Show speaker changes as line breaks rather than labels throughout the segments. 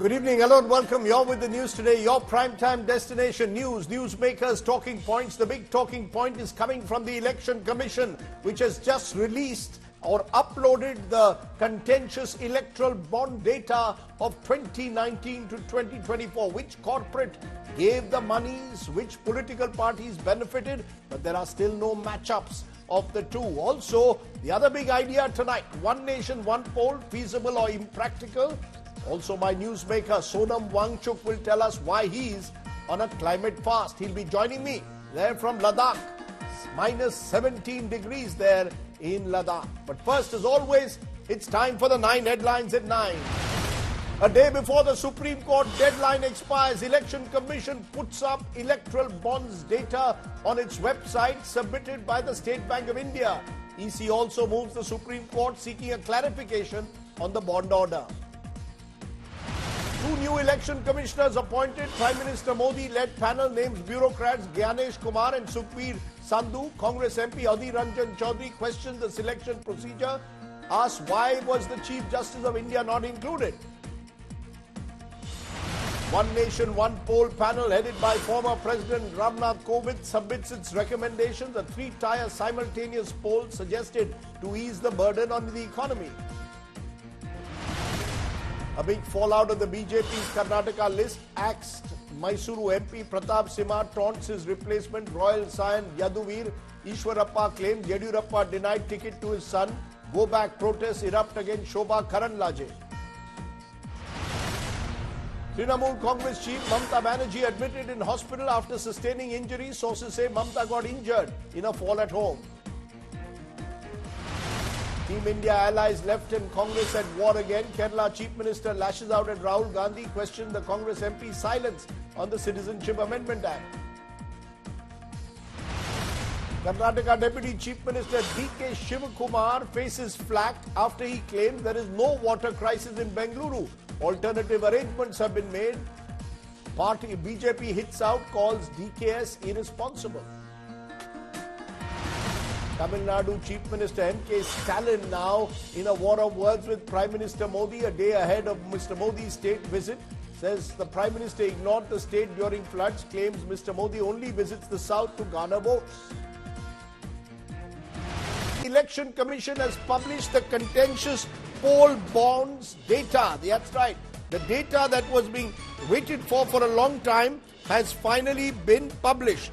Good evening, hello and welcome. You're with the news today, your primetime destination news, newsmakers, talking points. The big talking point is coming from the Election Commission, which has just released or uploaded the contentious electoral bond data of 2019 to 2024. Which corporate gave the monies, which political parties benefited, but there are still no matchups of the two. Also, the other big idea tonight, one nation, one poll, feasible or impractical. Also, my newsmaker Sonam Wangchuk will tell us why he's on a climate fast. He'll be joining me there from Ladakh. Minus 17 degrees there in Ladakh. But first, as always, it's time for the 9 headlines at 9. A day before the Supreme Court deadline expires, Election Commission puts up electoral bonds data on its website submitted by the State Bank of India. EC also moves the Supreme Court seeking a clarification on the bond order. 2 new election commissioners appointed. Prime Minister Modi-led panel names bureaucrats Gyanesh Kumar and Sukhbir Sandhu. Congress MP Adhir Ranjan Chaudhary questioned the selection procedure, asked why was the Chief Justice of India not included. One Nation, One Poll panel headed by former President Ram Nath Kovind submits its recommendations. A 3-tier simultaneous poll suggested to ease the burden on the economy. A big fallout of the BJP's Karnataka list. Axed Mysuru MP Pratap Simha taunts his replacement Royal Scion Yaduvir. Ishwarappa claimed Yediyurappa denied ticket to his son. Go back protests erupt against Shobha Karanlaje. Trinamool Congress chief Mamta Banerjee admitted in hospital after sustaining injuries. Sources say Mamta got injured in a fall at home. Team India allies left and Congress at war again. Kerala Chief Minister lashes out at Rahul Gandhi, questioned the Congress MP's silence on the Citizenship Amendment Act. Karnataka Deputy Chief Minister D.K. Shivakumar faces flack after he claims there is no water crisis in Bengaluru. Alternative arrangements have been made. Party BJP hits out, calls DKS irresponsible. Tamil Nadu Chief Minister M.K. Stalin now in a war of words with Prime Minister Modi a day ahead of Mr. Modi's state visit. Says the Prime Minister ignored the state during floods. Claims Mr. Modi only visits the south to garner votes. The Election Commission has published the contentious poll bonds data. That's right. The data that was being waited for a long time has finally been published.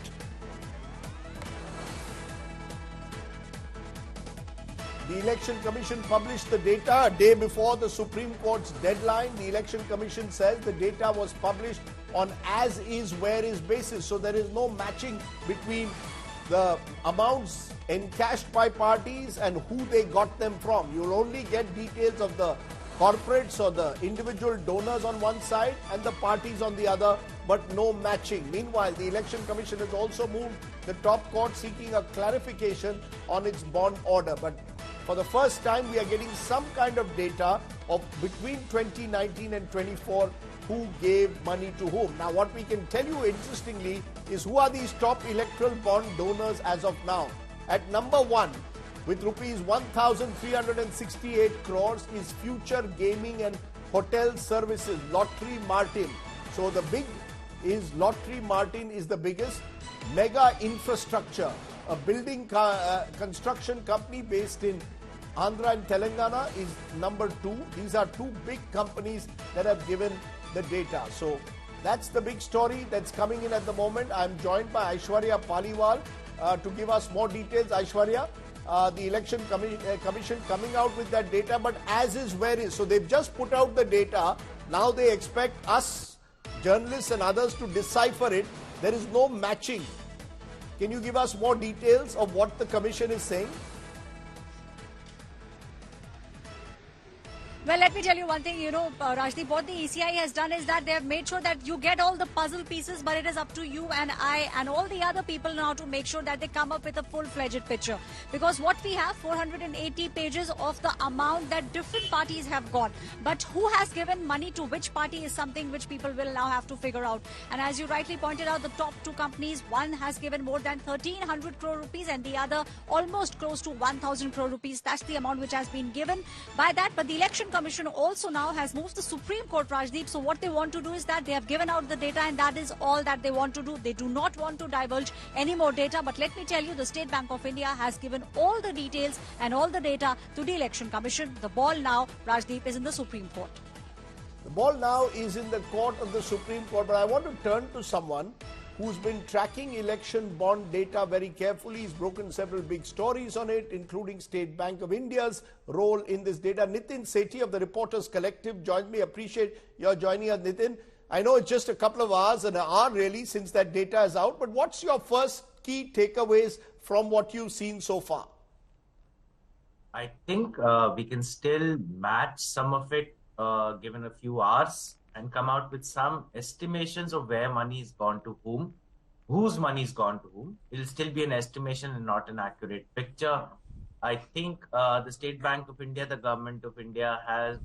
The Election Commission published the data a day before the Supreme Court's deadline. The Election Commission says the data was published on as-is, where-is basis. So there is no matching between the amounts encashed by parties and who they got them from. You'll only get details of the corporates or the individual donors on one side and the parties on the other, but no matching. Meanwhile, the Election Commission has also moved the top court seeking a clarification on its bond order. But for the first time, we are getting some kind of data of between 2019 and 24 who gave money to whom. Now, what we can tell you interestingly is who are these top electoral bond donors as of now. At number 1, with rupees 1,368 crores, is Future Gaming and Hotel Services, Lottery Martin. So the big is Lottery Martin is the biggest. Mega Infrastructure, a building construction company based in Andhra and Telangana, is number 2. These are 2 big companies that have given the data. So that's the big story that's coming in at the moment. I'm joined by Aishwarya Paliwal to give us more details. Aishwarya, the Election Commission coming out with that data, but as is, where is. So they've just put out the data. Now they expect us, journalists and others, to decipher it. There is no matching. Can you give us more details of what the Commission is saying?
Well, let me tell you one thing, Rajdeep, what the ECI has done is that they have made sure that you get all the puzzle pieces, but it is up to you and I and all the other people now to make sure that they come up with a full-fledged picture. Because what we have, 480 pages of the amount that different parties have got. But who has given money to which party is something which people will now have to figure out. And as you rightly pointed out, the top 2 companies, one has given more than 1,300 crore rupees and the other almost close to 1,000 crore rupees. That's the amount which has been given by that. But the Election Commission also now has moved to the Supreme Court, Rajdeep. So what they want to do is that they have given out the data, and that is all that they want to do. They do not want to divulge any more data. But let me tell you, the State Bank of India has given all the details and all the data to the Election Commission. The ball now, Rajdeep, is in the Supreme Court.
The ball now is in the court of the Supreme Court, but I want to turn to someone who's been tracking election bond data very carefully. He's broken several big stories on it, including State Bank of India's role in this data. Nitin Sethi of the Reporters Collective joins me. Appreciate your joining us, Nitin. I know it's just a couple of hours, an hour really, since that data is out, but what's your first key takeaways from what you've seen so far?
I think we can still match some of it given a few hours and come out with some estimations of where money has gone to whom, whose money has gone to whom. It'll still be an estimation and not an accurate picture. I think the State Bank of India, the Government of India, has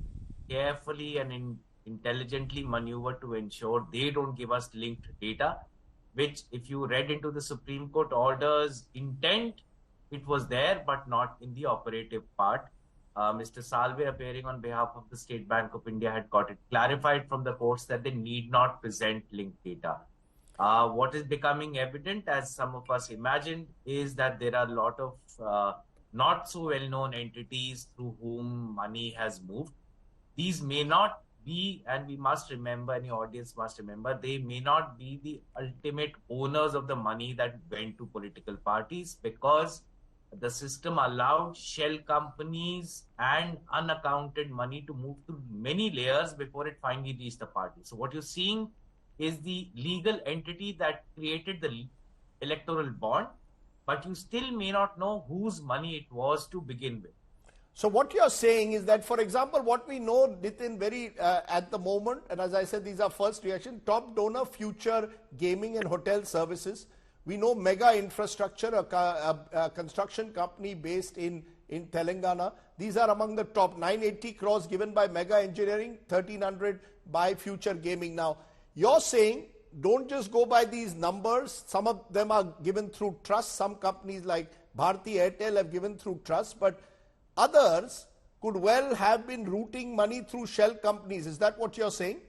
carefully and intelligently maneuvered to ensure they don't give us linked data, which if you read into the Supreme Court order's intent, it was there, but not in the operative part. Mr. Salve, appearing on behalf of the State Bank of India, had got it clarified from the courts that they need not present linked data. What is becoming evident, as some of us imagined, is that there are a lot of not so well-known entities through whom money has moved. These may not be, and we must remember, any audience must remember, they may not be the ultimate owners of the money that went to political parties, because the system allowed shell companies and unaccounted money to move through many layers before it finally reached the party. So what you're seeing is the legal entity that created the electoral bond, but you still may not know whose money it was to begin with.
So what you're saying is that, for example, what we know, Nitin, very at the moment, and as I said, these are first reaction, top donor, Future Gaming and Hotel Services. We know Mega Infrastructure, a construction company based in Telangana. These are among the top. 980 crores given by Mega Engineering, 1300 by Future Gaming. Now, you're saying don't just go by these numbers. Some of them are given through trust. Some companies like Bharti Airtel have given through trust, but others could well have been routing money through shell companies. Is that what you're saying?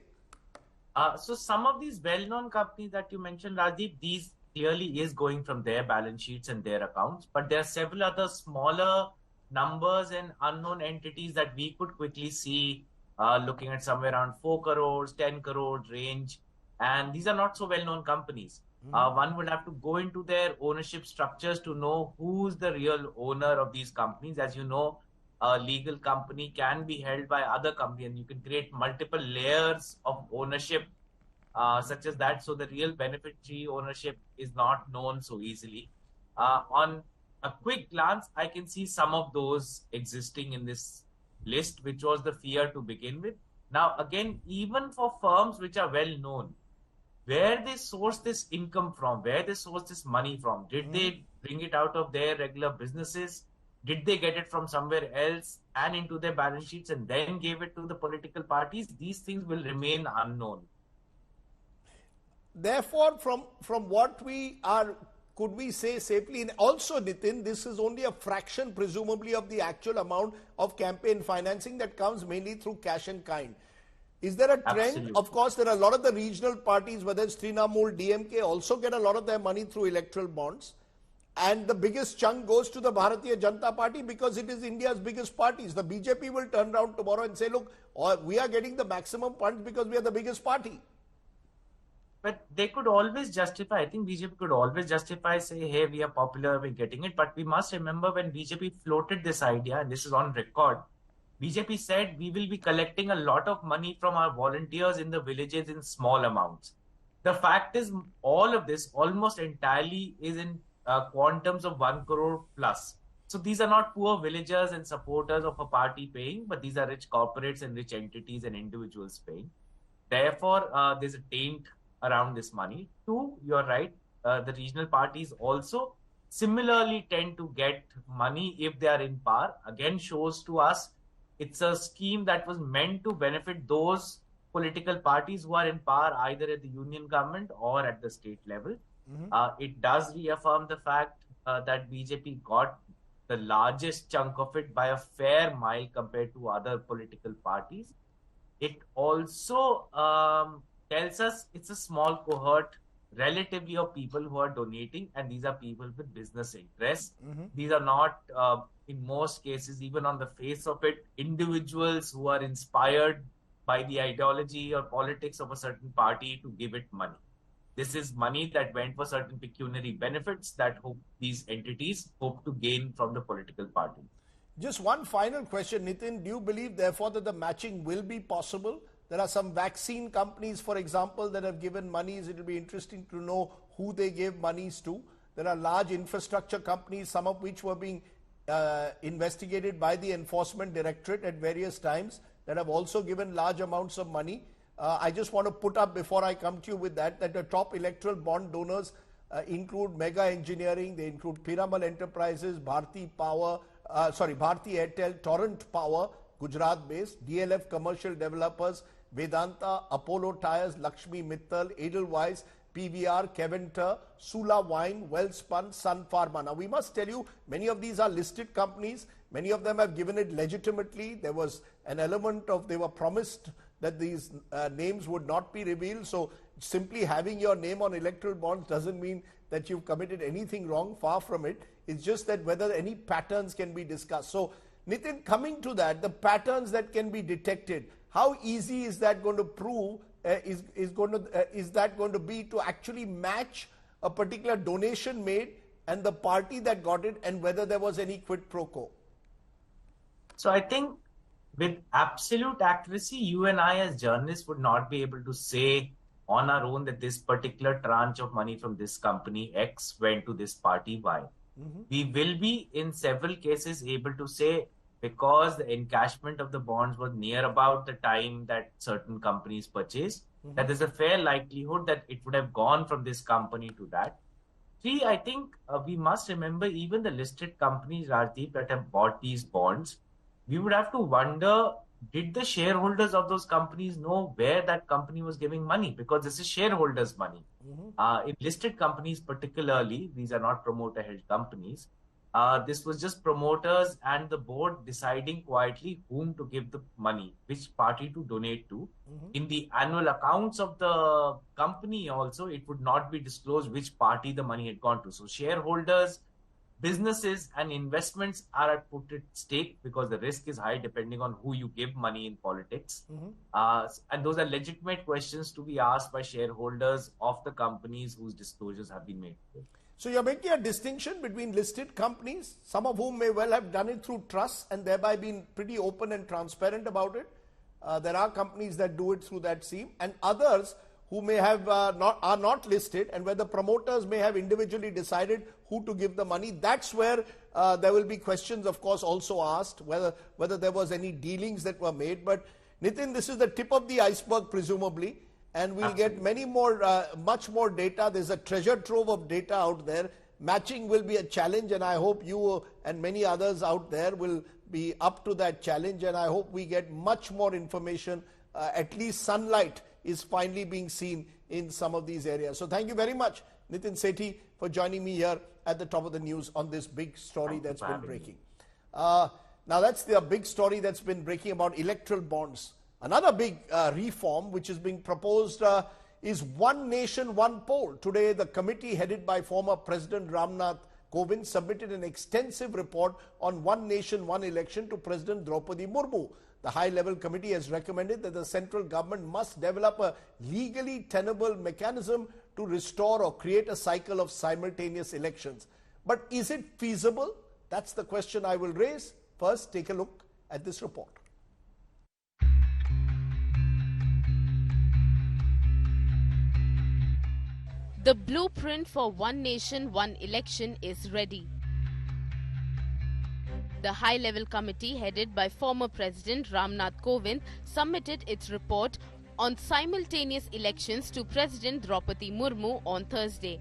So some of these well-known companies that you mentioned, Rajdeep, these clearly is going from their balance sheets and their accounts, but there are several other smaller numbers and unknown entities that we could quickly see looking at somewhere around 4 crores, 10 crore range, and these are not so well-known companies. One would have to go into their ownership structures to know who's the real owner of these companies. As you know, a legal company can be held by other companies, and you can create multiple layers of ownership such as that, so the real beneficiary ownership is not known so easily. On a quick glance, I can see some of those existing in this list, which was the fear to begin with. Now, again, even for firms which are well known, where they source this income from, where they source this money from, did they bring it out of their regular businesses? Did they get it from somewhere else and into their balance sheets and then gave it to the political parties? These things will remain unknown.
Therefore, from what we are, could we say safely, and also Nitin, this is only a fraction presumably of the actual amount of campaign financing that comes mainly through cash and kind. Is there a trend?
Absolutely.
Of course, there are a lot of the regional parties, whether it's Trinamool, DMK, also get a lot of their money through electoral bonds. And the biggest chunk goes to the Bharatiya Janata Party because it is India's biggest party. The BJP will turn around tomorrow and say, look, we are getting the maximum funds because we are the biggest party.
But they could always justify, I think BJP could always justify, say, hey, we are popular, we're getting it. But we must remember when BJP floated this idea, and this is on record, BJP said we will be collecting a lot of money from our volunteers in the villages in small amounts. The fact is, all of this almost entirely is in quantums of 1 crore plus. So these are not poor villagers and supporters of a party paying, but these are rich corporates and rich entities and individuals paying. Therefore, there's a taint around this money. Two, you're right, the regional parties also similarly tend to get money if they are in power. Again, shows to us it's a scheme that was meant to benefit those political parties who are in power either at the union government or at the state level. It does reaffirm the fact that BJP got the largest chunk of it by a fair mile compared to other political parties. It also tells us it's a small cohort relatively of people who are donating, and these are people with business interests. These are not, in most cases, even on the face of it, individuals who are inspired by the ideology or politics of a certain party to give it money. This is money that went for certain pecuniary benefits that these entities hope to gain from the political party.
Just one final question, Nitin. Do you believe, therefore, that the matching will be possible? There are some vaccine companies, for example, that have given monies. It will be interesting to know who they gave monies to. There are large infrastructure companies, some of which were being investigated by the Enforcement Directorate at various times, that have also given large amounts of money. I just want to put up, before I come to you with that the top electoral bond donors include Mega Engineering, they include Piramal Enterprises, Bharti Airtel, Torrent Power, Gujarat-based, DLF Commercial Developers, Vedanta, Apollo Tyres, Lakshmi Mittal, Edelweiss, PVR, Keventer, Sula Wine, Wellspun, Sun Pharma. Now, we must tell you, many of these are listed companies. Many of them have given it legitimately. There was an element of, they were promised that these names would not be revealed. So simply having your name on electoral bonds doesn't mean that you've committed anything wrong. Far from it. It's just that whether any patterns can be discussed. So, Nitin, coming to that, the patterns that can be detected, how easy is that going to prove? Is that going to be to actually match a particular donation made and the party that got it, and whether there was any quid pro quo?
So I think with absolute accuracy, you and I as journalists would not be able to say on our own that this particular tranche of money from this company X went to this party Y. We will be in several cases able to say, because the encashment of the bonds was near about the time that certain companies purchased, that there's a fair likelihood that it would have gone from this company to that. Three, I think we must remember even the listed companies, Rajdeep, that have bought these bonds, we would have to wonder, did the shareholders of those companies know where that company was giving money? Because this is shareholders' money. In listed companies particularly, these are not promoter-held companies, this was just promoters and the board deciding quietly whom to give the money, which party to donate to. In the annual accounts of the company also, it would not be disclosed which party the money had gone to. So shareholders, businesses and investments are at stake because the risk is high depending on who you give money in politics. And those are legitimate questions to be asked by shareholders of the companies whose disclosures have been made.
So you're making a distinction between listed companies, some of whom may well have done it through trusts and thereby been pretty open and transparent about it. There are companies that do it through that scheme, and others who may have are not listed, and where the promoters may have individually decided who to give the money. That's where there will be questions, of course, also asked, whether there was any dealings that were made. But Nitin, this is the tip of the iceberg, presumably, and we'll get many more, much more data. There's a treasure trove of data out there. Matching will be a challenge, and I hope you and many others out there will be up to that challenge, and I hope we get much more information. At least sunlight is finally being seen in some of these areas. So thank you very much, Nitin Sethi, for joining me here at the top of the news on this big story that's been breaking. Now that's the big story that's been breaking about electoral bonds. Another big reform which is being proposed is One Nation, One Poll. Today, the committee headed by former President Ram Nath Kovind submitted an extensive report on One Nation, One Election to President Draupadi Murmu. The high-level committee has recommended that the central government must develop a legally tenable mechanism to restore or create a cycle of simultaneous elections. But is it feasible? That's the question I will raise. First, take a look at this report.
The blueprint for One Nation, One Election is ready. The high-level committee headed by former President Ram Nath Kovind submitted its report on simultaneous elections to President Draupadi Murmu on Thursday.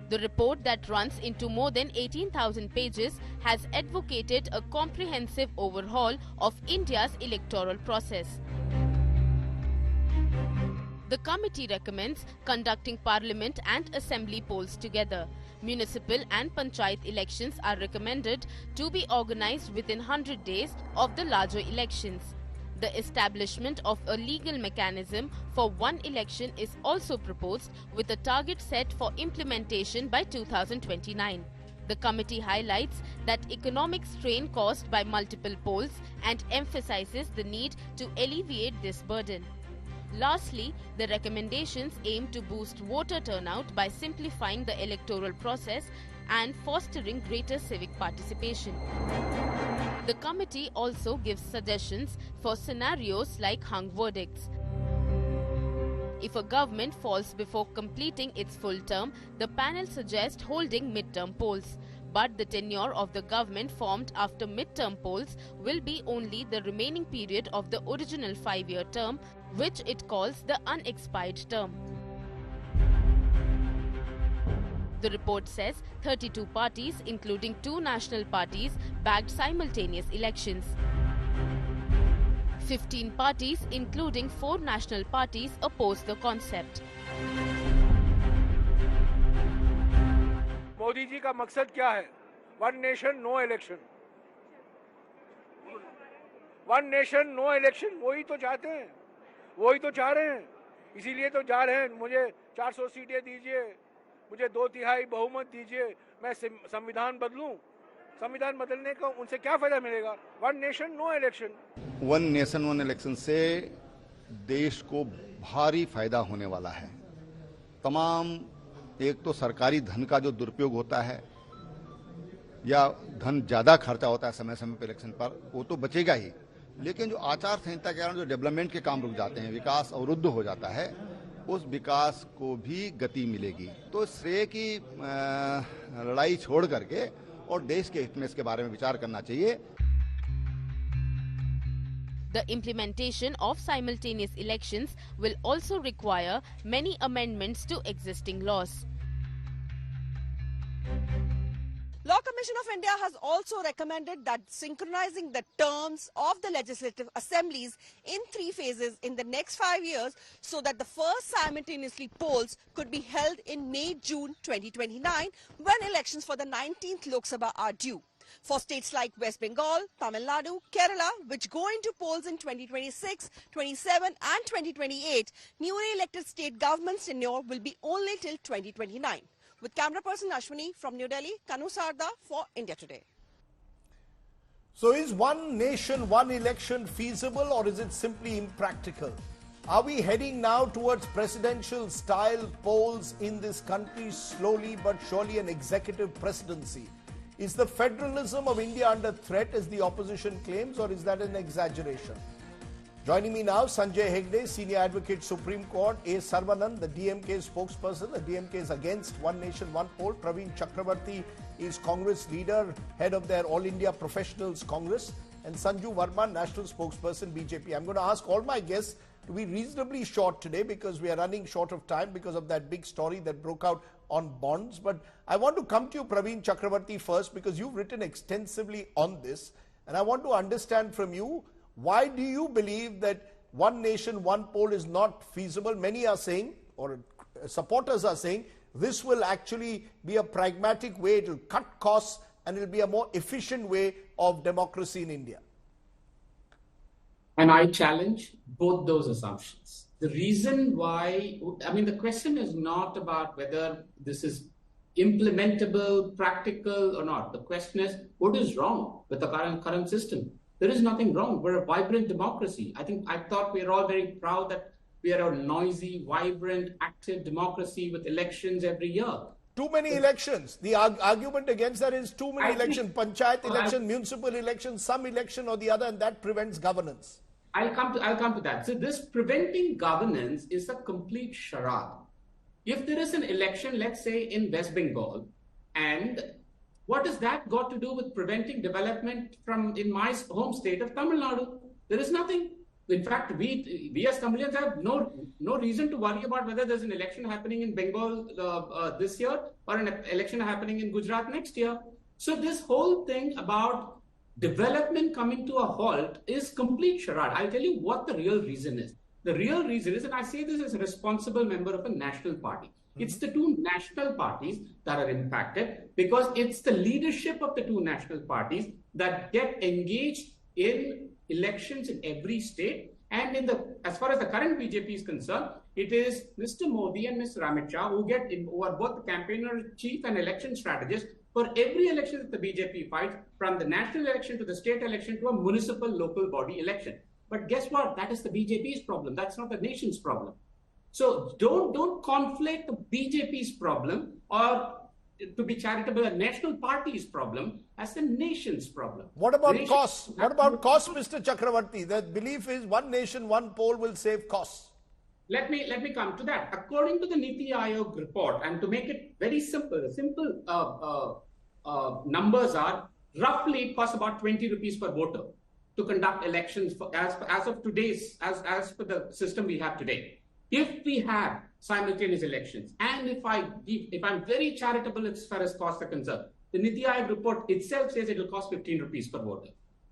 The report that runs into more than 18,000 pages has advocated a comprehensive overhaul of India's electoral process. The committee recommends conducting parliament and assembly polls together. Municipal and panchayat elections are recommended to be organized within 100 days of the larger elections. The establishment of a legal mechanism for one election is also proposed, with a target set for implementation by 2029. The committee highlights that economic strain caused by multiple polls and emphasizes the need to alleviate this burden. Lastly, the recommendations aim to boost voter turnout by simplifying the electoral process and fostering greater civic participation. The committee also gives suggestions for scenarios like hung verdicts. If a government falls before completing its full term, the panel suggests holding mid-term polls. But the tenure of the government formed after mid-term polls will be only the remaining period of the original 5-year term, which it calls the unexpired term. The report says 32 parties, including 2 national parties, backed simultaneous elections. 15 parties, including 4 national parties, oppose the concept.
Modi ji का मकसद क्या है? One nation no election, one nation no election, वही तो चाहते हैं, वही तो चाह रहे हैं, इसीलिए तो जा रहे हैं। मुझे 400 सीटें दीजिए, मुझे 2/3 बहुमत दीजिए, मैं संविधान बदलूं। संविधान बदलने का उनसे क्या फायदा मिलेगा? One nation no election.
One nation one election से देश को भारी फायदा होने वाला है। तमाम, एक तो सरकारी धन का जो दुरुपयोग होता है या धन ज्यादा खर्चा होता है समय समय पर इलेक्शन पर, वो तो बचेगा ही, लेकिन जो आचार संहिता के कारण जो डेवलपमेंट के काम रुक जाते हैं, विकास अवरुद्ध हो जाता है, उस विकास को भी गति मिलेगी। तो श्रेय की लड़ाई छोड़ करके और देश के हित में इसके बारे में विचार करना चाहिए।
The implementation of simultaneous elections will also require many amendments to existing laws.
Law Commission of India has also recommended that synchronizing the terms of the legislative assemblies in 3 phases in the next 5 years, so that the first simultaneously polls could be held in May-June 2029, when elections for the 19th Lok Sabha are due. For states like West Bengal, Tamil Nadu, Kerala, which go into polls in 2026, 27 and 2028, newly elected state governments' tenure will be only till 2029. With camera person Ashwini from New Delhi, Kanu Sarda for India Today.
So is one nation, one election feasible, or is it simply impractical? Are we heading now towards presidential style polls in this country, slowly but surely an executive presidency? Is the federalism of India under threat, as the opposition claims, or is that an exaggeration? Joining me now, Sanjay Hegde, Senior Advocate, Supreme Court, A. Sarvanand, the DMK spokesperson. The DMK is against One Nation, One Poll. Praveen Chakravarti is Congress leader, head of their All India Professionals Congress. And Sanju Verma, National Spokesperson, BJP. I'm going to ask all my guests to be reasonably short today because we are running short of time because of that big story that broke out on bonds. But I want to come to you, Praveen Chakravarti, first, because you've written extensively on this. And I want to understand from you, why do you believe that one nation, one poll is not feasible? Many are saying, or supporters are saying, this will actually be a pragmatic way, it will cut costs, and it will be a more efficient way of democracy in India.
And I challenge both those assumptions. The reason why, the question is not about whether this is implementable, practical or not. The question is, what is wrong with the current system? There is nothing wrong. We're a vibrant democracy. I thought we are all very proud that we are a noisy, vibrant, active democracy with elections every year.
Too many elections. The argument against that is too many elections. Panchayat election, municipal election, some election or the other, and that prevents governance.
I'll come to that. So this preventing governance is a complete charade. If there is an election, let's say in West Bengal, and what has that got to do with preventing development in my home state of Tamil Nadu? There is nothing. In fact, we as Tamilians have no reason to worry about whether there's an election happening in Bengal this year or an election happening in Gujarat next year. So this whole thing about development coming to a halt is complete charade. I'll tell you what the real reason is. The real reason is, and I say this as a responsible member of a national party, it's the two national parties that are impacted, because it's the leadership of the two national parties that get engaged in elections in every state. And as far as the current BJP is concerned, it is Mr. Modi and Mr. Amit Shah who are both the campaigner chief and election strategist for every election that the BJP fights, from the national election to the state election to a municipal local body election. But guess what? That is the BJP's problem. That's not the nation's problem. So don't conflate the BJP's problem, or to be charitable, a national party's problem as the nation's problem.
What about costs? What about costs, Mr. Chakravarti? The belief is one nation, one poll will save costs.
Let me come to that. According to the Niti Aayog report, and to make it very simple, numbers are roughly it costs about 20 rupees per voter to conduct elections as of today's, as per the system we have today. If we have simultaneous elections, and if I'm very charitable as far as costs are concerned, the Niti Aayog report itself says it will cost 15 rupees per voter.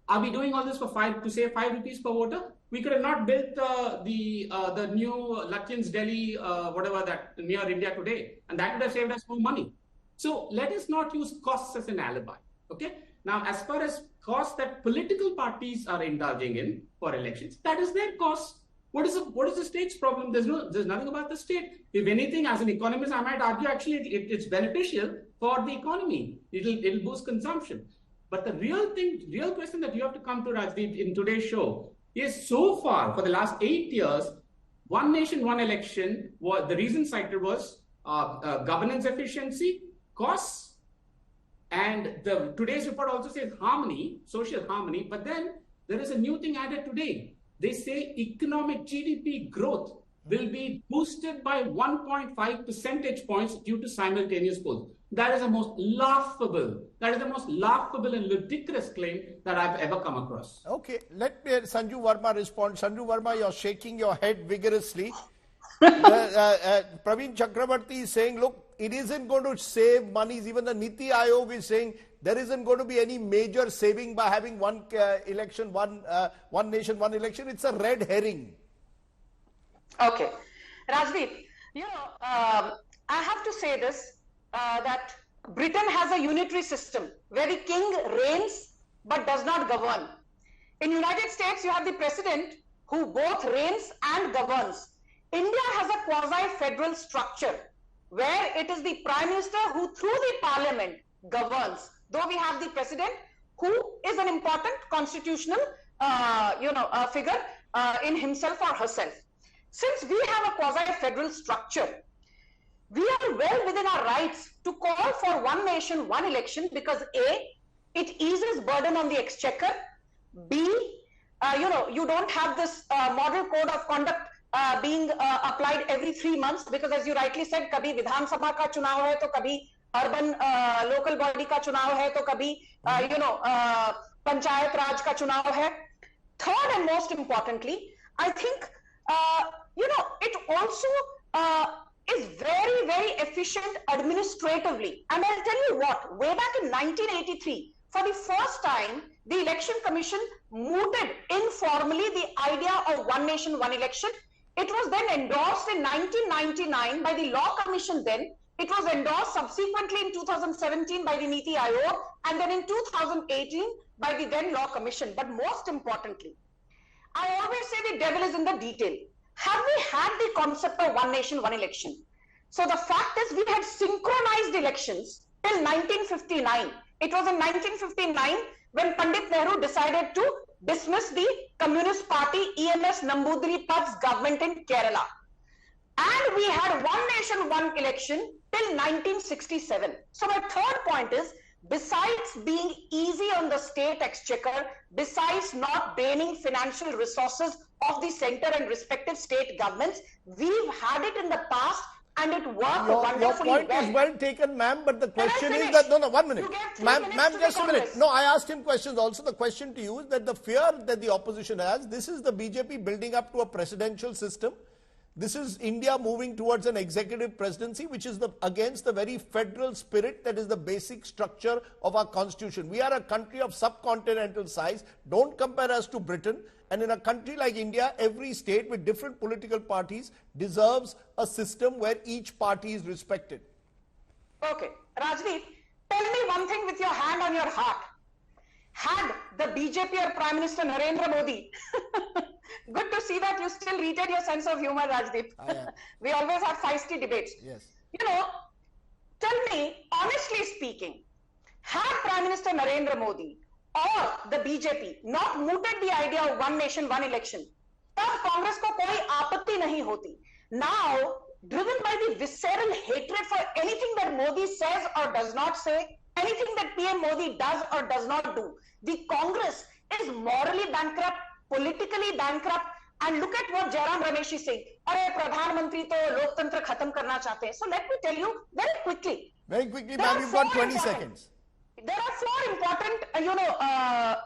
Are we doing all this to save 5 rupees per voter? We could have not built the new Lutyens Delhi, whatever that near India today, and that would have saved us more money. So let us not use costs as an alibi. Okay. Now, as far as costs that political parties are indulging in for elections, that is their cost. What is the state's problem? There's nothing about the state. If anything, as an economist, I might argue actually it's beneficial for the economy. It'll boost consumption. But the real question that you have to come to, Rajdeep, in today's show is, so far for the last 8 years, one nation, one election. The reason cited was governance efficiency, costs, and today's report also says harmony, social harmony. But then there is a new thing added today. They say economic GDP growth will be boosted by 1.5 percentage points due to simultaneous polls. That is the most laughable and ludicrous claim that I've ever come across.
Okay, let Sanju Verma respond. Sanju Verma, you're shaking your head vigorously. Praveen Chakravarti is saying, look, it isn't going to save monies. Even the Niti Aayog is saying there isn't going to be any major saving by having one election, one nation, one election. It's a red herring.
Okay. Rajdeep, I have to say this, that Britain has a unitary system where the king reigns but does not govern. In United States, you have the president who both reigns and governs. India has a quasi-federal structure where it is the prime minister who through the parliament governs, though we have the president who is an important constitutional figure in himself or herself. Since we have a quasi-federal structure, we are well within our rights to call for one nation, one election, because A, it eases burden on the exchequer. B, you don't have this model code of conduct being applied every 3 months, because as you rightly said, kabhi Vidhan Sabha ka chunav hai, to kabhi urban local body ka chunav hai, to kabhi Panchayat Raj ka chunav hai. Third and most importantly, I think it also is very, very efficient administratively. And I'll tell you what, way back in 1983, for the first time, the Election Commission mooted informally the idea of one nation, one election. It was then endorsed in 1999 by the Law Commission then. It was endorsed subsequently in 2017 by the Niti Aayog, and then in 2018 by the then Law Commission. But most importantly, I always say the devil is in the detail. Have we had the concept of one nation, one election? So the fact is, we had synchronized elections till 1959. It was in 1959 when Pandit Nehru decided to dismiss the Communist Party EMS Namboodiripad Pad's government in Kerala. And we had one nation, one election till 1967. So my third point is, besides being easy on the state exchequer, besides not draining financial resources of the center and respective state governments, we've had it in the past and it worked wonderfully
well. Your point is well taken, ma'am, but the question is that, no, 1 minute. Ma'am, just a minute. No, I asked him questions also. The question to you is that the fear that the opposition has, this is the BJP building up to a presidential system. This is India moving towards an executive presidency, which is against the very federal spirit that is the basic structure of our constitution. We are a country of subcontinental size. Don't compare us to Britain. And in a country like India, every state with different political parties deserves a system where each party is respected.
Okay. Rajdeep, tell me one thing with your hand on your heart. Had the BJP or Prime Minister Narendra Modi, good to see that you still retain your sense of humor, Rajdeep. We always have feisty debates.
Yes.
You know, tell me, honestly speaking, had Prime Minister Narendra Modi or the BJP not mooted the idea of one nation, one election, तब Congress को कोई आपत्ति नहीं होती. Now, driven by the visceral hatred for anything that Modi says or does not say, anything that PM Modi does or does not do, the Congress is morally bankrupt, politically bankrupt, and look at what Jairam Ramesh is saying. अरे प्रधानमंत्री तो लोकतंत्र खत्म करना चाहते हैं. So let me tell you very quickly.
Very quickly, ma'am, you've got 20 seconds.
There are four important,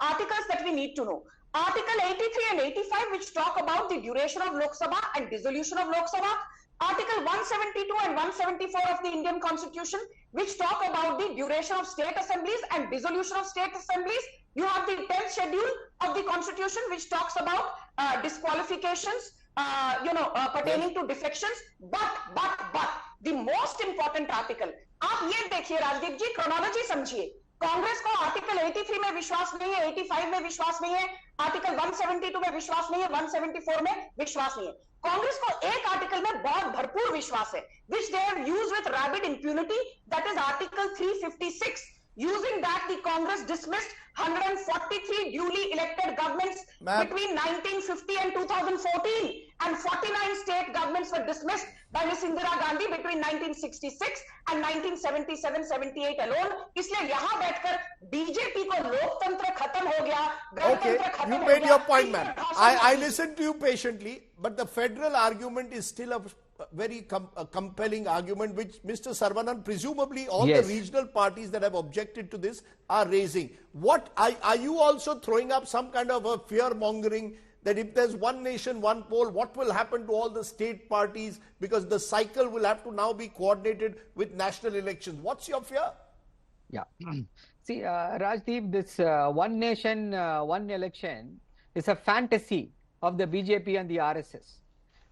articles that we need to know. Article 83 and 85, which talk about the duration of Lok Sabha and dissolution of Lok Sabha. Article 172 and 174 of the Indian Constitution, which talk about the duration of state assemblies and dissolution of state assemblies. You have the 10th schedule of the Constitution, which talks about disqualifications, pertaining to defections. But the most important article, आप ये देखिए राजदीप जी, chronology समझिए. कांग्रेस को article 83 में विश्वास नहीं है, 85 में विश्वास नहीं है, आर्टिकल 172 में विश्वास नहीं है, 174 में विश्वास नहीं है. कांग्रेस को एक आर्टिकल में बहुत भरपूर विश्वास है, which they have used with rabid impunity, that is article 356. Using that, the Congress dismissed 143 duly elected governments between 1950 and 2014, and 49 state governments were dismissed by Miss Indira Gandhi between 1966 and 1977-78 alone. इसलिए यहाँ बैठकर BJP को लोकतंत्र खत्म हो गया, गणतंत्र खत्म हो गया.
You made your point, ma'am. I listened to you patiently, but the federal argument is still a very compelling argument, which Mr. Saravanan, presumably all the regional parties that have objected to this are raising. What are you also throwing up some kind of a fear mongering that if there's one nation, one poll, what will happen to all the state parties, because the cycle will have to now be coordinated with national elections? What's your fear?
Yeah. See, Rajdeep, this one nation, one election is a fantasy of the BJP and the RSS.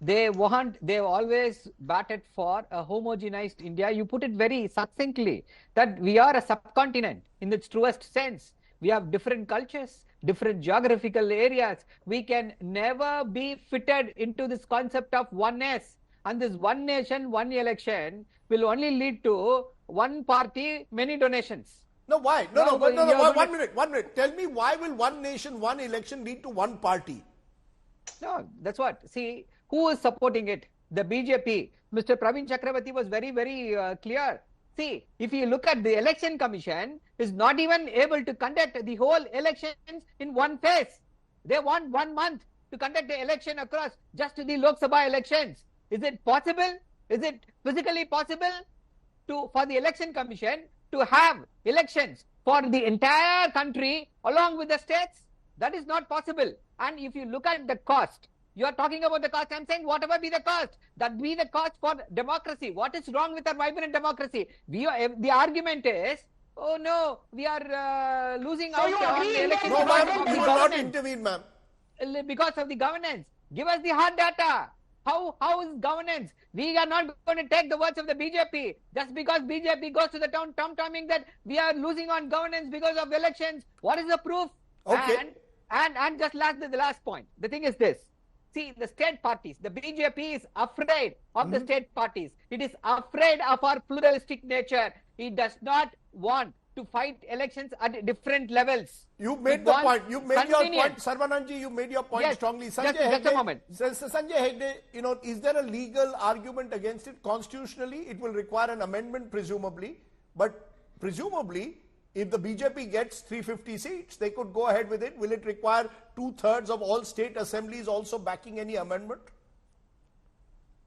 They've always batted for a homogenized India. You put it very succinctly that we are a subcontinent in its truest sense. We have different cultures, different geographical areas. We can never be fitted into this concept of oneness. And this one nation, one election will only lead to one party, many donations.
No, why? No, 1 minute. Tell me, why will one nation, one election lead to one party?
No, that's what. See, who is supporting it? The BJP. Mr. Praveen Chakravarti was very, very clear. See, if you look at the election commission, is not even able to conduct the whole elections in one phase. They want 1 month to conduct the election across just the Lok Sabha elections. Is it possible? Is it physically possible for the election commission to have elections for the entire country along with the states? That is not possible. And if you look at the cost, you are talking about the cost. I'm saying whatever be the cost, that be the cost for democracy. What is wrong with our vibrant democracy? The argument is, oh no, we are losing out on the election.
No, ma'am, you will not intervene, ma'am.
Because of the governance. Give us the hard data. How is governance? We are not going to take the words of the BJP. Just because BJP goes to the town tom-tomming that we are losing on governance because of elections. What is the proof?
Okay.
And just the last point. The thing is this. See, the state parties, the BJP is afraid of the state parties. It is afraid of our pluralistic nature. It does not want to fight elections at different levels.
You made the point. You made your point. Sarvananji, you made your point strongly. Sanjay
just a moment.
Sanjay Hegde, is there a legal argument against it? Constitutionally, it will require an amendment, presumably. But presumably, if the BJP gets 350 seats, they could go ahead with it. Will it require 2/3 of all state assemblies also backing any amendment?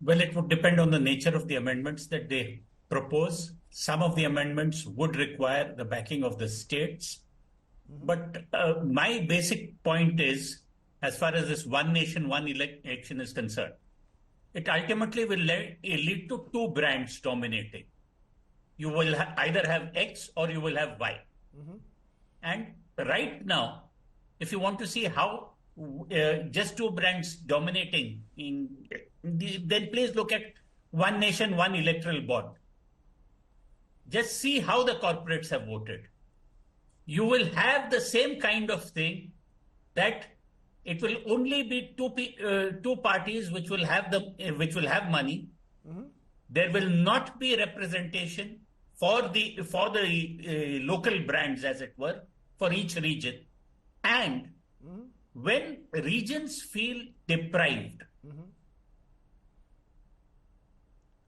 Well, it would depend on the nature of the amendments that they propose. Some of the amendments would require the backing of the states. But my basic point is, as far as this one nation, one election is concerned, it ultimately will lead to two brands dominating. You will either have X or you will have Y. And right now, if you want to see how just two brands dominating, then please look at one nation, one electoral bond. Just see how the corporates have voted. You will have the same kind of thing, that it will only be two parties which will have money. There will not be representation for the local brands, as it were, for each region. And when regions feel deprived,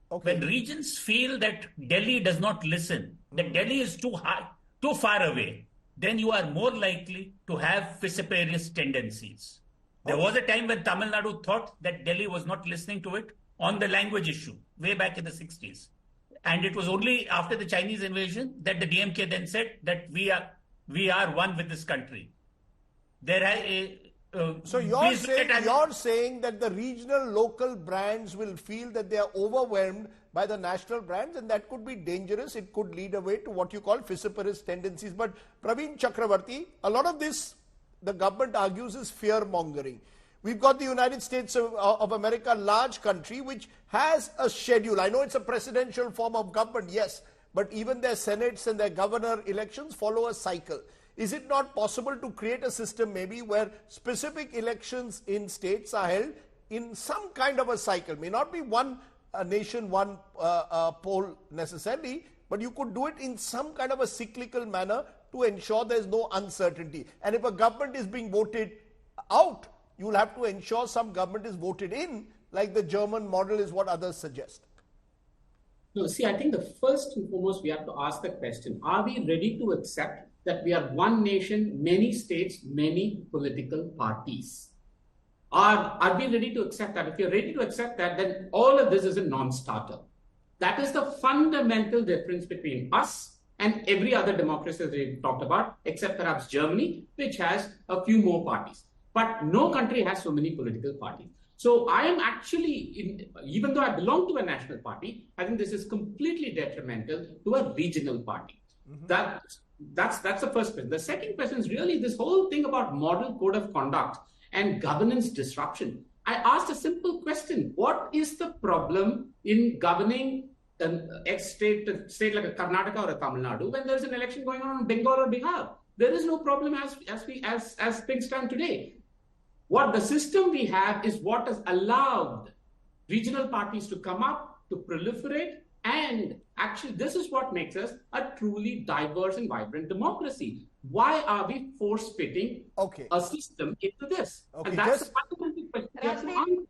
when regions feel that Delhi does not listen, that Delhi is too far away, then you are more likely to have vociferous tendencies. There was a time when Tamil Nadu thought that Delhi was not listening to it on the language issue, way back in the 60s. And it was only after the Chinese invasion that the DMK then said that we are one with this country.
So you're saying that the regional local brands will feel that they are overwhelmed by the national brands, and that could be dangerous. It could lead away to what you call vociferous tendencies. But Praveen Chakravarti, a lot of this, the government argues, is fear mongering. We've got the United States of America, large country, which has a schedule. I know it's a presidential form of government, yes, but even their senates and their governor elections follow a cycle. Is it not possible to create a system maybe where specific elections in states are held in some kind of a cycle? May not be one nation, one poll necessarily, but you could do it in some kind of a cyclical manner to ensure there's no uncertainty. And if a government is being voted out, you will have to ensure some government is voted in, like the German model is what others suggest.
No, see, I think the first and foremost we have to ask the question, are we ready to accept that we are one nation, many states, many political parties? Are we ready to accept that? If you're ready to accept that, then all of this is a non-starter. That is the fundamental difference between us and every other democracy that we've talked about, except perhaps Germany, which has a few more parties. But no country has so many political parties. So I am actually, even though I belong to a national party, I think this is completely detrimental to a regional party. That's the first question. The second question is really this whole thing about model code of conduct and governance disruption. I asked a simple question. What is the problem in governing an state like a Karnataka or a Tamil Nadu when there's an election going on in Bengal or Bihar? There is no problem as things stand today. What the system we have is what has allowed regional parties to come up, to proliferate, and actually this is what makes us a truly diverse and vibrant democracy. Why are we force-fitting a system into this? And that's the fundamental question.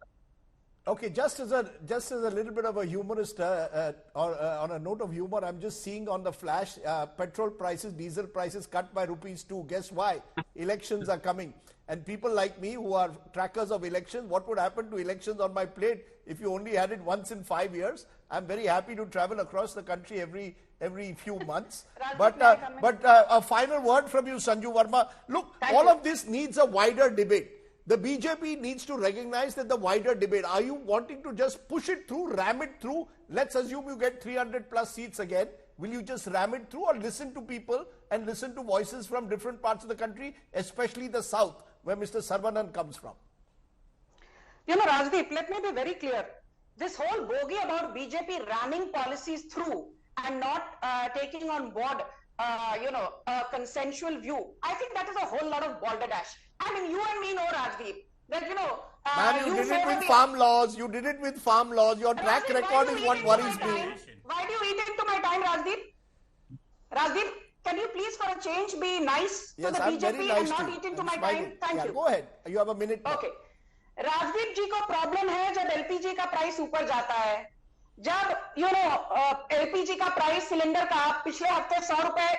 Okay, just as a little bit of a humorist, or on a note of humor, I'm just seeing on the flash, petrol prices, diesel prices cut by ₹2. Guess why? Elections are coming. And people like me who are trackers of elections, what would happen to elections on my plate if you only had it once in 5 years? I'm very happy to travel across the country every few months. But a final word from you, Sanju Verma. Look, all of this needs a wider debate. The BJP needs to recognize that the wider debate. Are you wanting to just push it through, ram it through? Let's assume you get 300 plus seats again. Will you just ram it through, or listen to people and listen to voices from different parts of the country, especially the south, where Mr. Saravanan comes from?
You know, Rajdeep, let me be very clear. This whole bogey about BJP ramming policies through and not taking on board, a consensual view, I think that is a whole lot of balderdash. I mean, you and me know, Rajdeep, that,
Man, you did it with farm laws. You did it with farm laws. Your track record is what worries me.
Why do you eat into my time, Rajdeep? Rajdeep, can you please for a change be nice to the BJP and not eat into my time? Thank you.
Go ahead. You have a minute now.
Okay. Rajdeep जी को problem है जब LPG का price ऊपर जाता है, जब LPG का price cylinder का पिछले हफ्ते 100 रुपए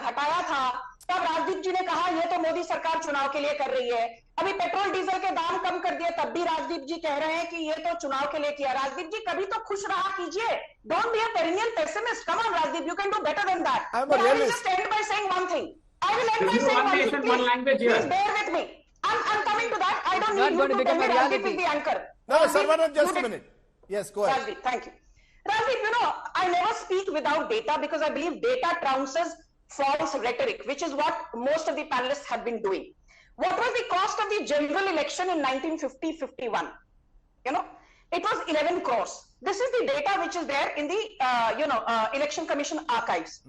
घटाया था, तब राजदीप जी ने कहा ये तो मोदी सरकार चुनाव के लिए कर रही है। अभी पेट्रोल डीजल के दाम कम कर दिए, तब भी राजदीप जी कह रहे हैं कि ये तो चुनाव के लिए किया। राजदीप जी कभी तो खुश रहा कीजिए। Don't be a perennial pessimist. Come on, Rajdeep, you can do better than that. But I will just end by saying one thing. I will end by saying one thing. Please bear with me. I'm coming to that. I don't need you to tell me Rajdeep is the anchor.
No, Saravanan, just a minute. Yes, go ahead.
Rajdeep, thank you. Rajdeep, I never speak without data because I believe data trounces false rhetoric, which is what most of the panelists have been doing. What was the cost of the general election in 1950-51? It was 11 crores. This is the data which is there in the, Election Commission archives.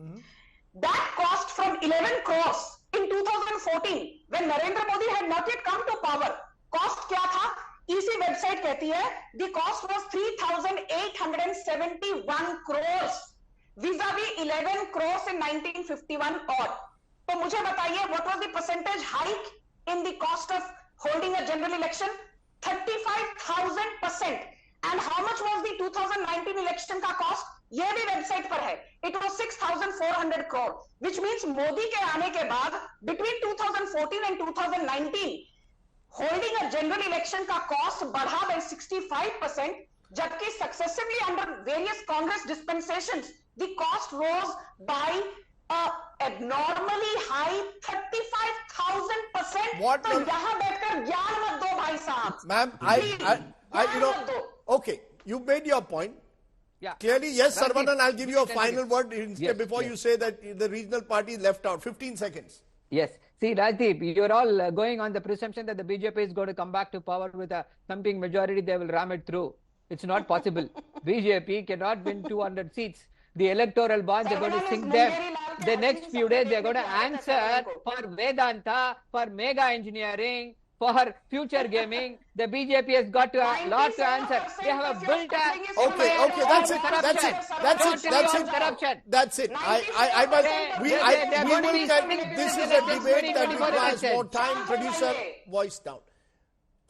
That cost from 11 crores in 2014, when Narendra Modi had not yet come to power. Cost kya tha? EC website कहती है, the cost was 3,871 crores vis-a-vis 11 crores in 1951 odd. तो मुझे बताइए, what was the percentage hike in the cost of holding a general election? 35,000%. And how much was the 2019 election का cost? ये भी website पर है. It was 6,400 crore, which means Modi के आने के बाद between 2014 and 2019 holding a general election का cost बढ़ा by 65%, जबकि successively under various Congress dispensations the cost rose by abnormally high 35,000%.
What?
तो यहाँ बैठकर ज्ञान मत दो भाई साहब.
Ma'am, okay, you made your point.
Yeah.
Clearly, yes,
Rajdeep,
Saravanan, I'll give you a final word before
yes.
you say that the regional party is left out. 15 seconds.
Yes. See, Rajdeep, you're all going on the presumption that the BJP is going to come back to power with a thumping majority. They will ram it through. It's not possible. BJP cannot win 200 seats. The electoral bonds are going to sink them. The next few days, they're going to answer for Vedanta, for mega engineering, for future gaming. The BJP has got a lot to answer. They have a built
Okay, that's it. That's it. This is a debate that requires more time. Producer, voice down.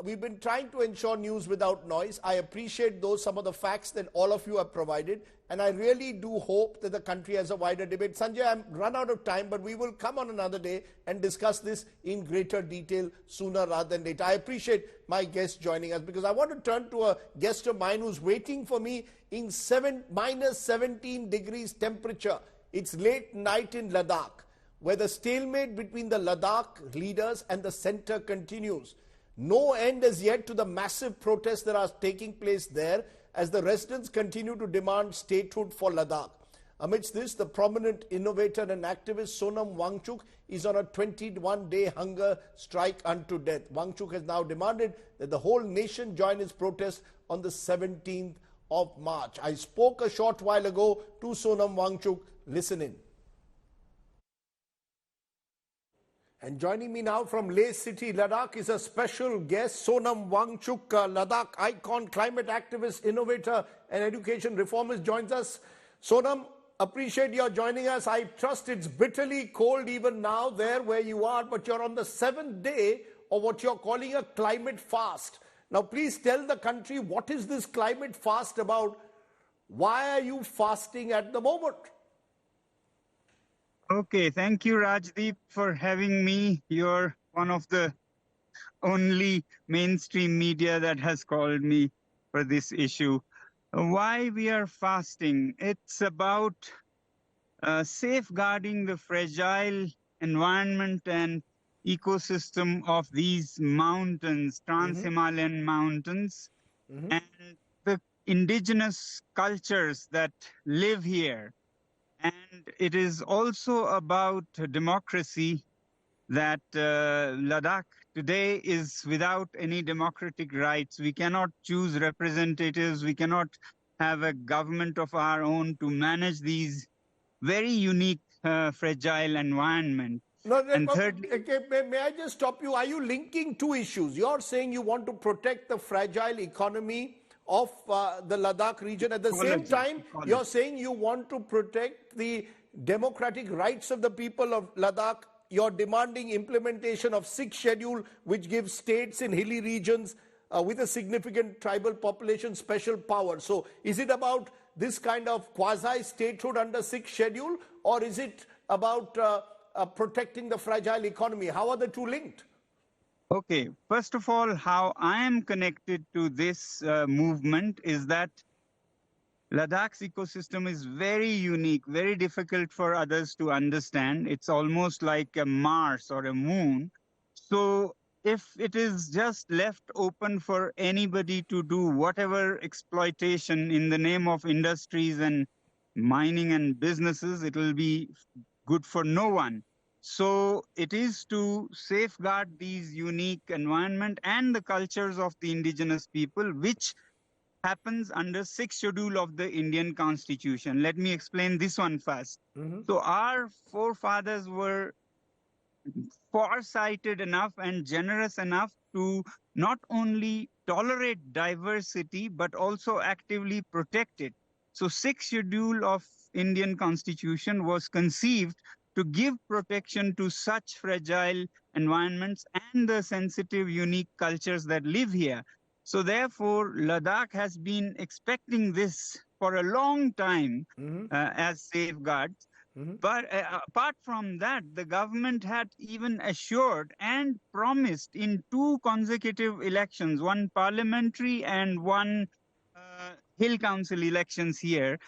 We've been trying to ensure news without noise. I appreciate some of the facts that all of you have provided, and I really do hope that the country has a wider debate. Sanjay, I'm run out of time, but we will come on another day and discuss this in greater detail sooner rather than later. I appreciate my guest joining us because I want to turn to a guest of mine who's waiting for me in minus 17 degrees temperature. It's late night in Ladakh, where the stalemate between the Ladakh leaders and the center continues. No end as yet to the massive protests that are taking place there as the residents continue to demand statehood for Ladakh. Amidst this, the prominent innovator and activist Sonam Wangchuk is on a 21-day hunger strike unto death. Wangchuk has now demanded that the whole nation join his protest on the 17th of March. I spoke a short while ago to Sonam Wangchuk. Listen in. And joining me now from Leh City, Ladakh is a special guest, Sonam Wangchuk, Ladakh icon, climate activist, innovator and education reformist joins us. Sonam, appreciate your joining us. I trust it's bitterly cold even now there where you are, but you're on the 7th day of what you're calling a climate fast. Now, please tell the country, what is this climate fast about? Why are you fasting at the moment?
Okay, thank you, Rajdeep, for having me. You're one of the only mainstream media that has called me for this issue. Why we are fasting? It's about safeguarding the fragile environment and ecosystem of these mountains, Trans-Himalayan mountains, and the indigenous cultures that live here. And it is also about democracy that Ladakh today is without any democratic rights. We cannot choose representatives. We cannot have a government of our own to manage these very unique, fragile environment.
And thirdly, may I just stop you? Are you linking two issues? You're saying you want to protect the fragile economy of the Ladakh region. At the same time, you're saying you want to protect the democratic rights of the people of Ladakh. You're demanding implementation of 6th schedule, which gives states in hilly regions with a significant tribal population special power. So is it about this kind of quasi-statehood under 6th schedule, or is it about protecting the fragile economy? How are the two linked?
Okay, first of all, how I am connected to this movement is that Ladakh's ecosystem is very unique, very difficult for others to understand. It's almost like a Mars or a moon. So if it is just left open for anybody to do whatever exploitation in the name of industries and mining and businesses, it will be good for no one. So it is to safeguard these unique environment and the cultures of the indigenous people, which happens under 6th schedule of the Indian Constitution. Let me explain this one first. So our forefathers were far-sighted enough and generous enough to not only tolerate diversity, but also actively protect it. So 6th schedule of Indian Constitution was conceived to give protection to such fragile environments and the sensitive, unique cultures that live here. So therefore, Ladakh has been expecting this for a long time as safeguards. But apart from that, the government had even assured and promised in 2 consecutive elections, one parliamentary and one Hill Council elections here,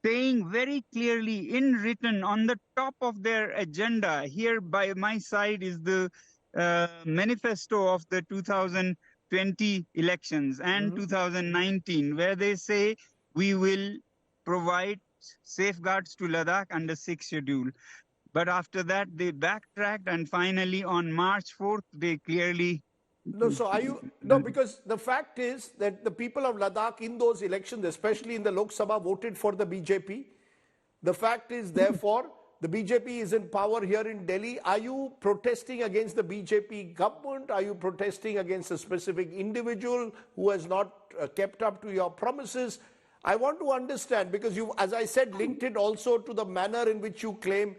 saying very clearly in written on the top of their agenda. Here by my side is the manifesto of the 2020 elections and 2019, where they say we will provide safeguards to Ladakh under 6th schedule. But after that, they backtracked, and finally on March 4th, they clearly...
No, so are you... No, because the fact is that the people of Ladakh in those elections, especially in the Lok Sabha, voted for the BJP. The fact is, therefore, the BJP is in power here in Delhi. Are you protesting against the BJP government? Are you protesting against a specific individual who has not kept up to your promises? I want to understand, because you, as I said, linked it also to the manner in which you claim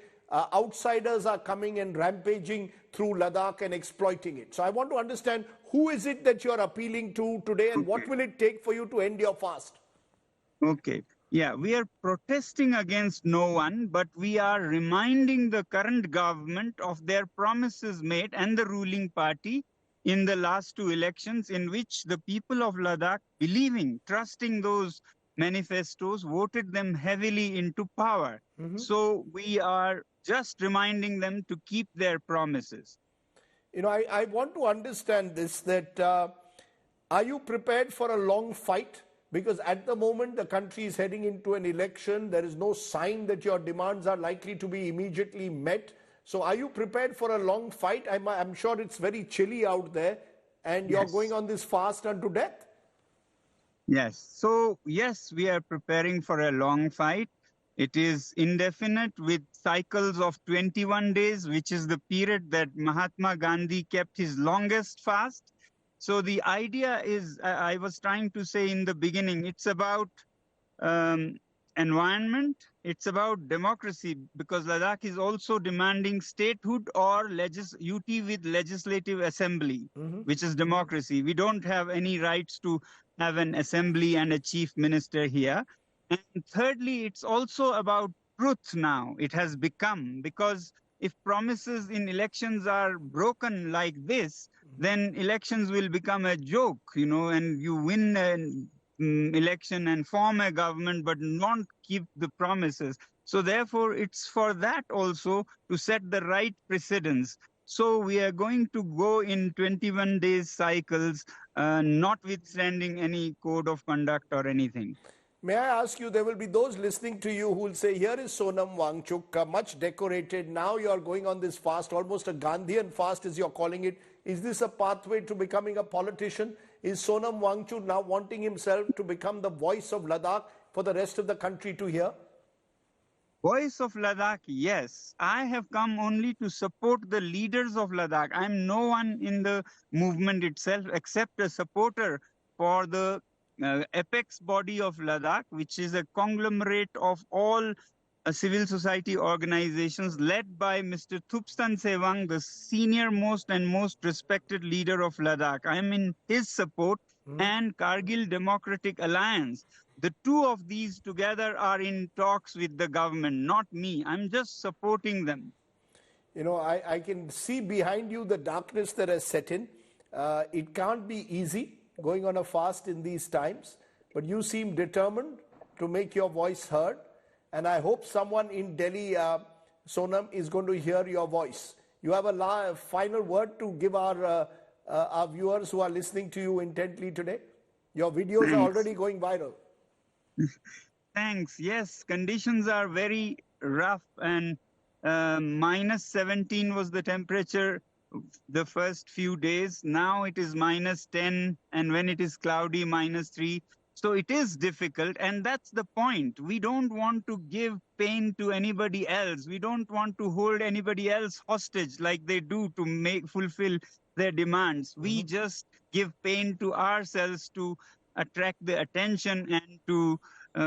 outsiders are coming and rampaging through Ladakh and exploiting it. So I want to understand, who is it that you're appealing to today, and what will it take for you to end your fast?
Okay. Yeah, we are protesting against no one, but we are reminding the current government of their promises made and the ruling party in the last 2 elections, in which the people of Ladakh, believing, trusting those manifestos, voted them heavily into power. So we are just reminding them to keep their promises.
You know, I want to understand this, that are you prepared for a long fight? Because at the moment, the country is heading into an election. There is no sign that your demands are likely to be immediately met. So are you prepared for a long fight? I'm sure it's very chilly out there, and you're going on this fast unto death.
Yes. So, yes, we are preparing for a long fight. It is indefinite with cycles of 21 days, which is the period that Mahatma Gandhi kept his longest fast. So the idea is, I was trying to say in the beginning, it's about environment, it's about democracy, because Ladakh is also demanding statehood or UT with legislative assembly, which is democracy. We don't have any rights to have an assembly and a chief minister here. And thirdly, it's also about truth now. It has become, because if promises in elections are broken like this, then elections will become a joke, you know, and you win an election and form a government, but not keep the promises. So therefore, it's for that also to set the right precedence. So we are going to go in 21 days cycles, notwithstanding any code of conduct or anything.
May I ask you, there will be those listening to you who will say, here is Sonam Wangchuk, much decorated. Now you are going on this fast, almost a Gandhian fast as you're calling it. Is this a pathway to becoming a politician? Is Sonam Wangchuk now wanting himself to become the voice of Ladakh for the rest of the country to hear?
Voice of Ladakh, yes. I have come only to support the leaders of Ladakh. I'm no one in the movement itself except a supporter for the apex body of Ladakh, which is a conglomerate of all civil society organizations led by Mr. Thupstan Sewang, the senior most and most respected leader of Ladakh. I am in his support, and Kargil Democratic Alliance. The two of these together are in talks with the government, not me. I'm just supporting them.
You know, I can see behind you the darkness that has set in. It can't be easy going on a fast in these times, but you seem determined to make your voice heard. And I hope someone in Delhi, Sonam, is going to hear your voice. you have a final word to give our viewers who are listening to you intently today? Your videos are already going viral.
Thanks. Yes, conditions are very rough, and -17 was the temperature the first few days. Now it is -10, and when it is cloudy, -3. So it is difficult, and that's the point. We don't want to give pain to anybody else. We don't want to hold anybody else hostage like they do to fulfill their demands. We just give pain to ourselves to attract the attention and to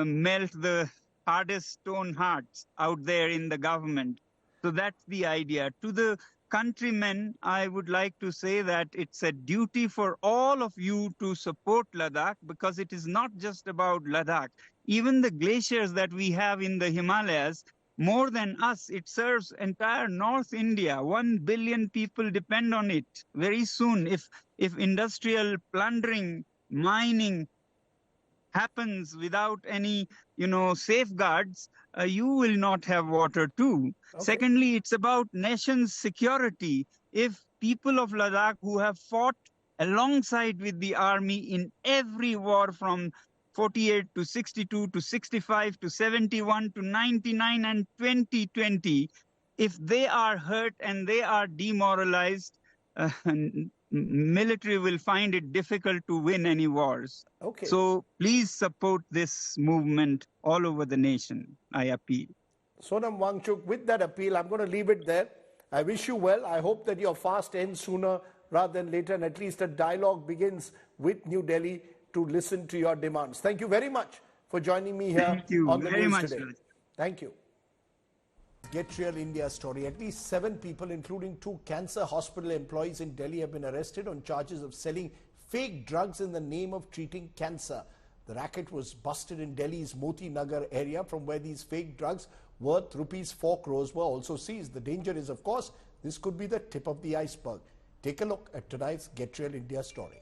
melt the hardest stone hearts out there in the government. So that's the idea. To the countrymen, I would like to say that it's a duty for all of you to support Ladakh, because it is not just about Ladakh. Even the glaciers that we have in the Himalayas, more than us, it serves entire North India. 1 billion people depend on it. Very soon, if industrial plundering, mining happens without any, safeguards, you will not have water too. Okay. Secondly, it's about nation's security. If people of Ladakh who have fought alongside with the army in every war from 48 to 62 to 65 to 71 to 99 and 2020, if they are hurt and they are demoralized, military will find it difficult to win any wars. Okay. So please support this movement all over the nation, I appeal.
Sonam Wangchuk, with that appeal, I'm going to leave it there. I wish you well. I hope that your fast ends sooner rather than later, and at least a dialogue begins with New Delhi to listen to your demands. Thank you very much for joining me here on the news today. Thank you. Get Real India story. At least 7 people, including 2 cancer hospital employees in Delhi, have been arrested on charges of selling fake drugs in the name of treating cancer. The racket was busted in Delhi's Moti Nagar area, from where these fake drugs worth ₹4 crores were also seized. The danger is, of course, this could be the tip of the iceberg. Take a look at tonight's Get Real India story.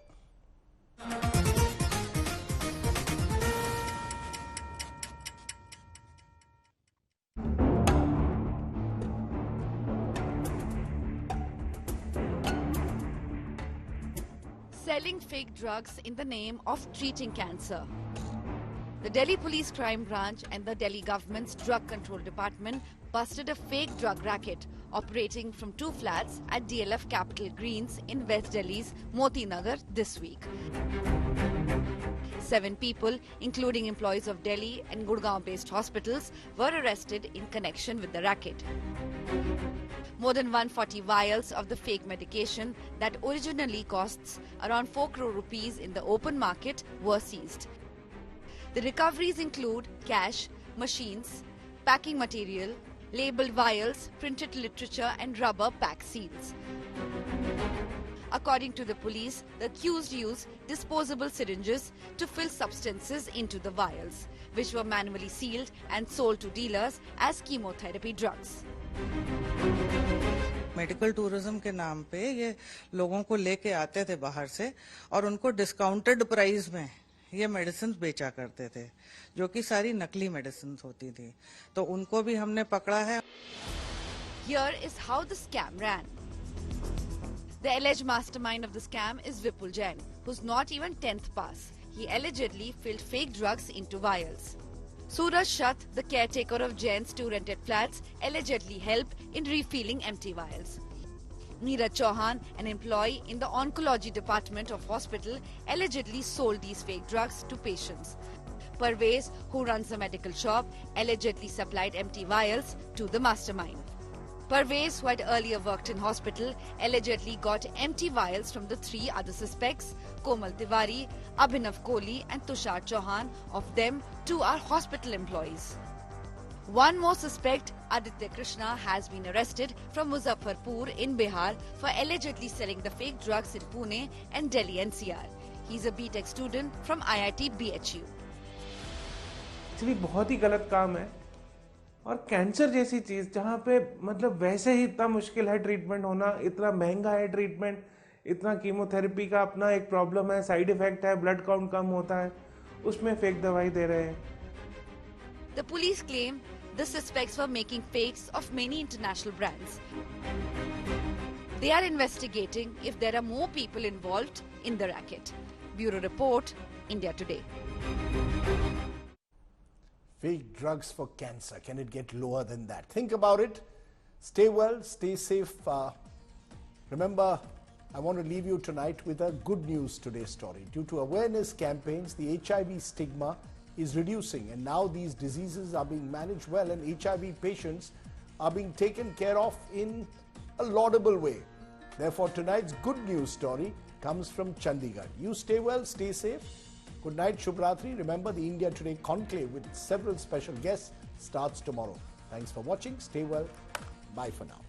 Selling fake drugs in the name of treating cancer. The Delhi Police Crime Branch and the Delhi government's Drug Control Department busted a fake drug racket operating from 2 flats at DLF Capital Greens in West Delhi's Moti Nagar this week. 7 people, including employees of Delhi and Gurgaon-based hospitals, were arrested in connection with the racket. More than 140 vials of the fake medication that originally costs around 4 crore rupees in the open market were seized. The recoveries include cash, machines, packing material, labeled vials, printed literature and rubber pack seals. According to the police, the accused used disposable syringes to fill substances into the vials, which were manually sealed and sold to dealers as chemotherapy drugs.
Medical tourism के नाम पे ये लोगों को लेके आते थे बाहर से और उनको डिस्काउंटेड प्राइस में ये मेडिसिन बेचा करते थे, जो कि सारी नकली मेडिसिन होती थी, तो उनको भी हमने पकड़ा है.
Here is how the scam ran. The alleged mastermind of the scam is Vipul Jain, who's not even 10th pass. He allegedly filled fake drugs into vials. Suraj Shat, the caretaker of Jain's 2 rented flats, allegedly helped in refilling empty vials. Neeraj Chauhan, an employee in the oncology department of hospital, allegedly sold these fake drugs to patients. Parvez, who runs a medical shop, allegedly supplied empty vials to the mastermind. Parvez, who had earlier worked in hospital, allegedly got empty vials from the 3 other suspects, Komal Tiwari, Abhinav Kohli and Tushar Chauhan. Of them, 2 are hospital employees. One more suspect, Aditya Krishna, has been arrested from Muzaffarpur in Bihar for allegedly selling the fake drugs in Pune and Delhi NCR. He's a BTech student from IIT BHU.
Actually बहुत ही गलत काम है, और cancer जैसी चीज जहाँ पे मतलब वैसे ही इतना मुश्किल है ट्रीटमेंट होना, इतना महंगा है ट्रीटमेंट, इतना कीमोथेरेपी का अपना एक प्रॉब्लम है, साइड इफेक्ट है, ब्लड काउंट कम होता है, उसमें फेक दवाई दे रहे हैं.
The police claim the suspects were making fakes of many international brands. They are investigating if there are more people involved in the racket. Bureau Report, India Today.
Fake drugs for cancer. Can it get lower than that? Think about it. Stay well, stay safe. Remember, I want to leave you tonight with a good news today story. Due to awareness campaigns, the HIV stigma is reducing, and now these diseases are being managed well, and HIV patients are being taken care of in a laudable way. Therefore, tonight's good news story comes from Chandigarh. You stay well, stay safe. Good night, Shubhratri. Remember, the India Today conclave with several special guests starts tomorrow. Thanks for watching. Stay well. Bye for now.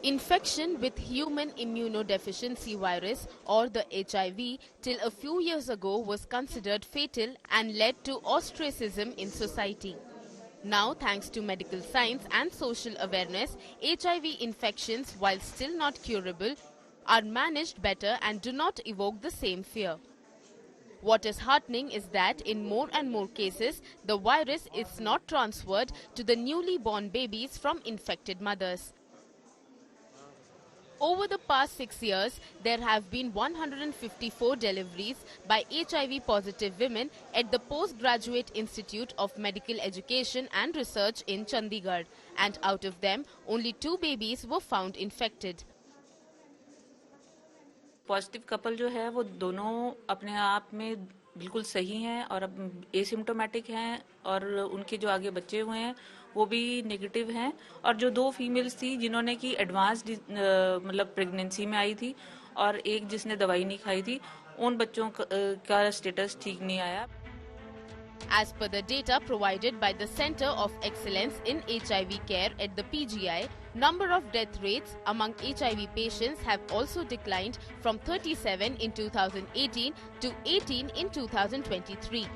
Infection with human immunodeficiency virus, or the HIV, till a few years ago was considered fatal and led to ostracism in society. Now, thanks to medical science and social awareness, HIV infections, while still not curable, are managed better and do not evoke the same fear. What is heartening is that in more and more cases, the virus is not transferred to the newly born babies from infected mothers. Over the past 6 years, there have been 154 deliveries by HIV-positive women at the Postgraduate Institute of Medical Education and Research in Chandigarh, and out of them, only 2 babies were found infected.
Positive couple जो है वो दोनों अपने आप में बिल्कुल सही हैं और अब एसिम्प्टोमेटिक हैं, और उनके जो आगे बच्चे हुए हैं वो भी नेगेटिव हैं, और जो 2 फीमेल्स थी जिन्होंने की एडवांस्ड मतलब प्रेगनेंसी में आई थी और एक जिसने दवाई नहीं खाई थी, उन बच्चों का स्टेटस ठीक नहीं आया.
As per the data provided by the Center of Excellence in HIV Care at the PGI, number of death rates among HIV patients have also declined from 37 in 2018 to 18 in 2023.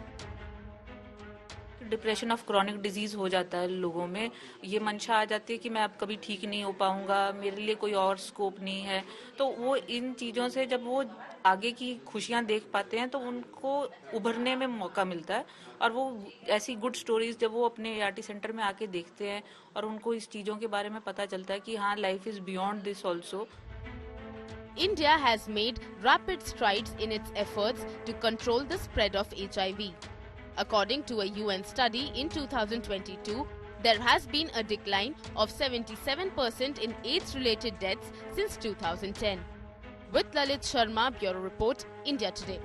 Depression of chronic disease हो जाता है लोगों में, ये मंशा आ जाती है कि मैं अब कभी ठीक नहीं हो पाऊंगा, मेरे लिए कोई और स्कोप नहीं है. तो वो इन चीज़ों से जब वो आगे की खुशियां देख पाते हैं तो उनको उभरने में मौका मिलता है, और वो ऐसी गुड स्टोरीज जब वो अपने ART सेंटर में आके देखते हैं और उनको इस चीज़ों के बारे में पता चलता है कि हाँ, life is beyond this also.
India has made rapid strides in its efforts to control the spread of HIV. According to a UN study in 2022, there has been a decline of 77% in AIDS-related deaths since 2010. With Lalit Sharma, Bureau Report, India Today.